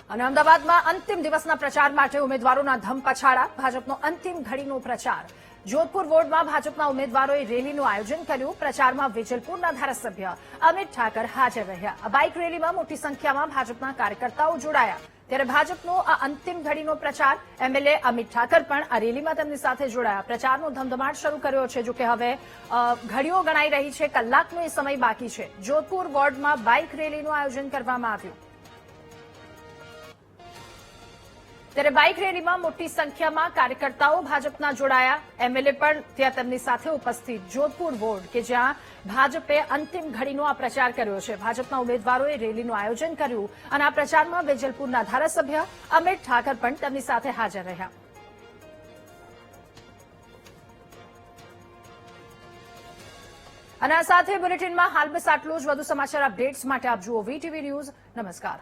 અને અમદાવાદમાં અંતિમ દિવસના પ્રચાર માટે ઉમેદવારોના ધમપછાડા. ભાજપનો અંતિમ ઘડીનો પ્રચાર. જોધપુર વોર્ડમાં ભાજપના ઉમેદવારોએ રેલીનું આયોજન કર્યું. પ્રચારમાં વેજલપુરના ધારાસભ્ય અમિત ઠાકર હાજર રહ્યા. આ બાઇક રેલીમાં મોટી સંખ્યામાં ભાજપના કાર્યકર્તાઓ જોડાયા. ત્યારે ભાજપનો આ અંતિમ ઘડીનો પ્રચાર. એમએલએ અમિત ઠાકર પણ આ રેલીમાં તેમની સાથે જોડાયા. પ્રચારનો ધમધમાટ શરૂ કર્યો છે. જોકે હવે ઘડીઓ ગણાઈ રહી છે. કલાકનો એ સમય બાકી છે. જોધપુર વોર્ડમાં બાઇક રેલીનું આયોજન કરવામાં આવ્યું. ત્યારે બાઇક રેલીમાં મોટી સંખ્યામાં કાર્યકર્તાઓ ભાજપના જોડાયા. એમએલએ પણ ત્યાં તેમની સાથે ઉપસ્થિત. જોધપુર વોર્ડ કે જ્યાં ભાજપે અંતિમ ઘડીનો આ પ્રચાર કર્યો છે. ભાજપના ઉમેદવારોએ રેલીનું આયોજન કર્યું અને આ પ્રચારમાં વેજલપુરના ધારાસભ્ય અમિત ઠાકર પણ તેમની સાથે હાજર રહ્યા. અને આ સાથે બુલેટિનમાં હાલ બસ આટલું જ. વધુ સમાચાર અપડેટ્સ માટે આપ જુઓ વીટીવી ન્યૂઝ. નમસ્કાર.